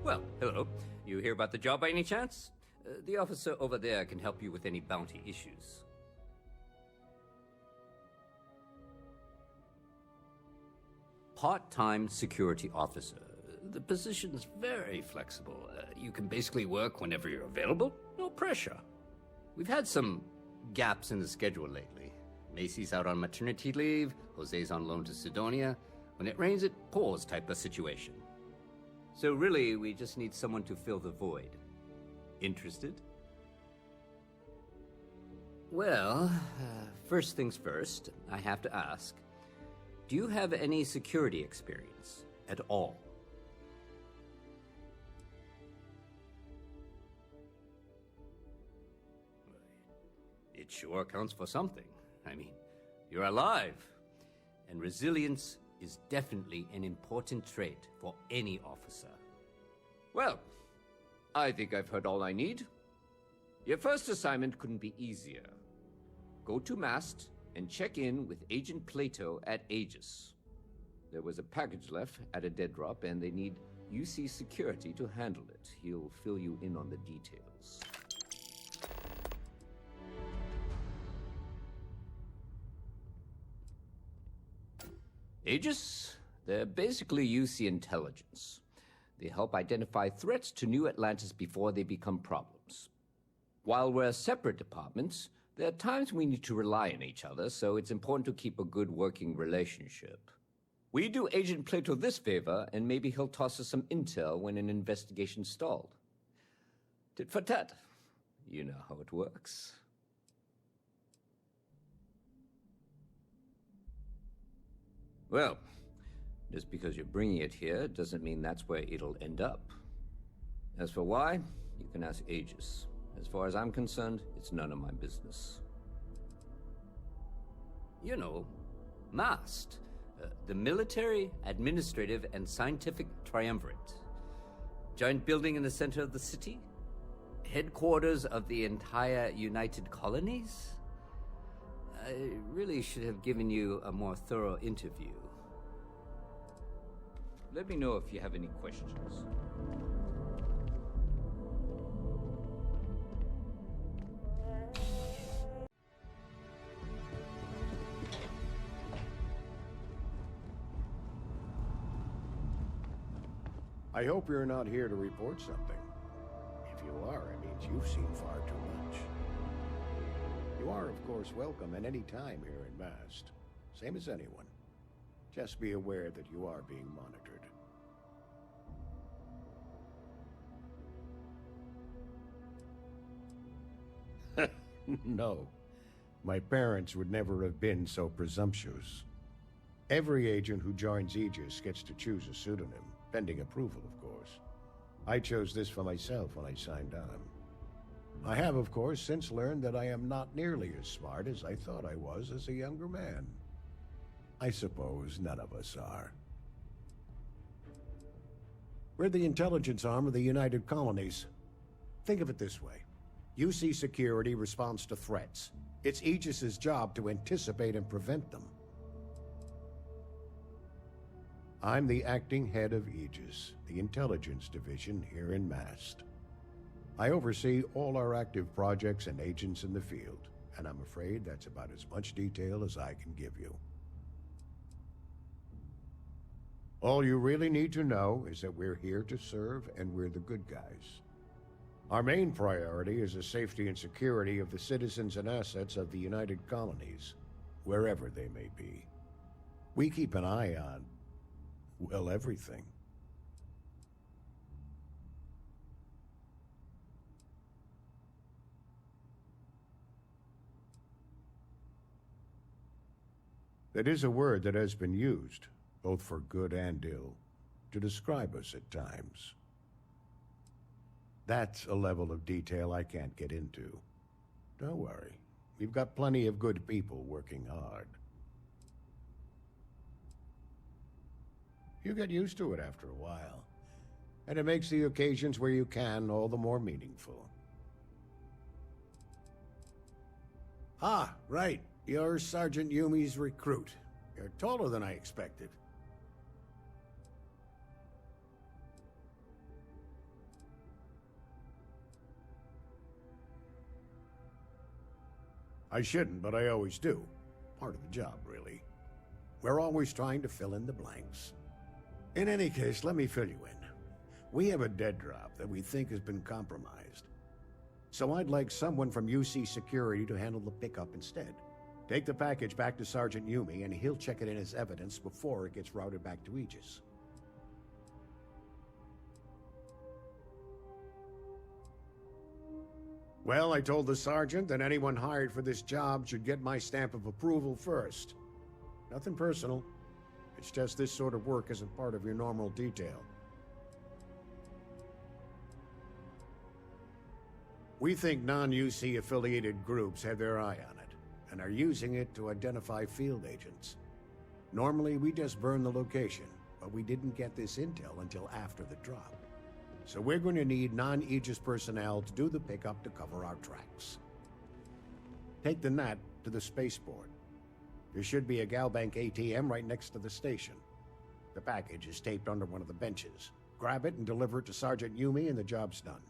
Well, hello. You hear about the job by any chance? The officer over there can help you with any bounty issues. Part-time security officer. The position's very flexible. You can basically work whenever you're available. No pressure. We've had some gaps in the schedule lately. Macy's out on maternity leave, Jose's on loan to Sidonia. When it rains, it pours type of situation. So really, we just need someone to fill the void. Interested? Well, first things first, I have to ask, do you have any security experience at all? It sure counts for something. I mean, you're alive. And resilience is definitely an important trait for any officer. Well, I think I've heard all I need. Your first assignment couldn't be easier. Go to Mast and check in with Agent Plato at Aegis. There was a package left at a dead drop, and they need UC security to handle it. He'll fill you in on the details. Aegis? They're basically UC intelligence. They help identify threats to New Atlantis before they become problems. While we're separate departments, there are times we need to rely on each other, so it's important to keep a good working relationship. We do Agent Plato this favor, and maybe he'll toss us some intel when an investigation's stalled. Tit for tat. You know how it works. Well, just because you're bringing it here doesn't mean that's where it'll end up. As for why, you can ask Aegis. As far as I'm concerned, it's none of my business. You know, MAST, the Military, Administrative, and Scientific Triumvirate. Giant building in the center of the city? Headquarters of the entire United Colonies? I really should have given you a more thorough interview. Let me know if you have any questions. I hope you're not here to report something. If you are, it means you've seen far too much. You are, of course, welcome at any time here in Mast. Same as anyone. Just be aware that you are being monitored. No. My parents would never have been so presumptuous. Every agent who joins Aegis gets to choose a pseudonym, pending approval, of course. I chose this for myself when I signed on. I have, of course, since learned that I am not nearly as smart as I thought I was as a younger man. I suppose none of us are. We're the intelligence arm of the United Colonies. Think of it this way. UC security responds to threats. It's Aegis's job to anticipate and prevent them. I'm the acting head of Aegis, the intelligence division here in Mast. I oversee all our active projects and agents in the field, and I'm afraid that's about as much detail as I can give you. All you really need to know is that we're here to serve, and we're the good guys. Our main priority is the safety and security of the citizens and assets of the United Colonies, wherever they may be. We keep an eye on, well, everything. That is a word that has been used, both for good and ill, to describe us at times. That's a level of detail I can't get into. Don't worry, we've got plenty of good people working hard. You get used to it after a while, and it makes the occasions where you can all the more meaningful. Ah, right. You're Sergeant Yumi's recruit. You're taller than I expected. I shouldn't, but I always do. Part of the job, really. We're always trying to fill in the blanks. In any case, let me fill you in. We have a dead drop that we think has been compromised. So I'd like someone from UC Security to handle the pickup instead. Take the package back to Sergeant Yumi, and he'll check it in as evidence before it gets routed back to Aegis. Well, I told the sergeant that anyone hired for this job should get my stamp of approval first. Nothing personal. It's just this sort of work isn't part of your normal detail. We think non-UC affiliated groups have their eye on it, and are using it to identify field agents. Normally, we just burn the location, but we didn't get this intel until after the drop. So we're going to need non-Aegis personnel to do the pickup to cover our tracks. Take the NAT to the spaceport. There should be a Galbank ATM right next to the station. The package is taped under one of the benches. Grab it and deliver it to Sergeant Yumi and the job's done.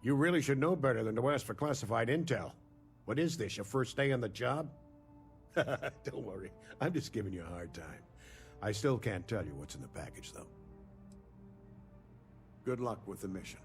You really should know better than to ask for classified intel. What is this, your first day on the job? Don't worry, I'm just giving you a hard time. I still can't tell you what's in the package, though. Good luck with the mission.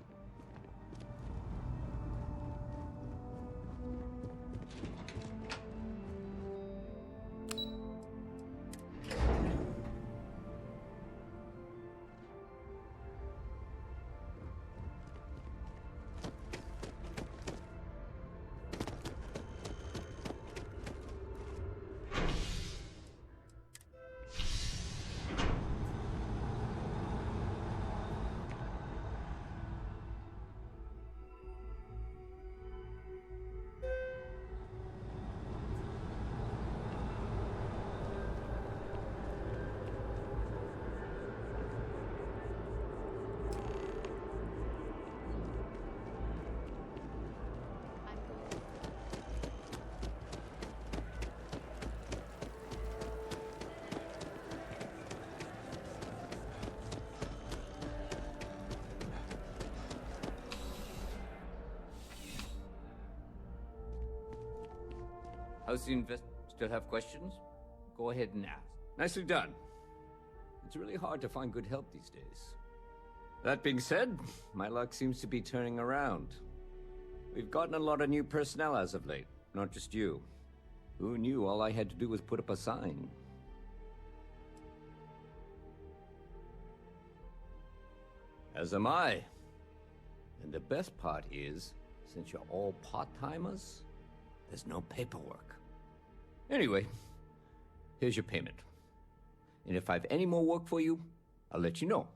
How's the Still have questions? Go ahead and ask. Nicely done. It's really hard to find good help these days. That being said, my luck seems to be turning around. We've gotten a lot of new personnel as of late, not just you. Who knew all I had to do was put up a sign? As am I. And the best part is, since you're all part-timers, there's no paperwork. Anyway, here's your payment. And if I have any more work for you, I'll let you know.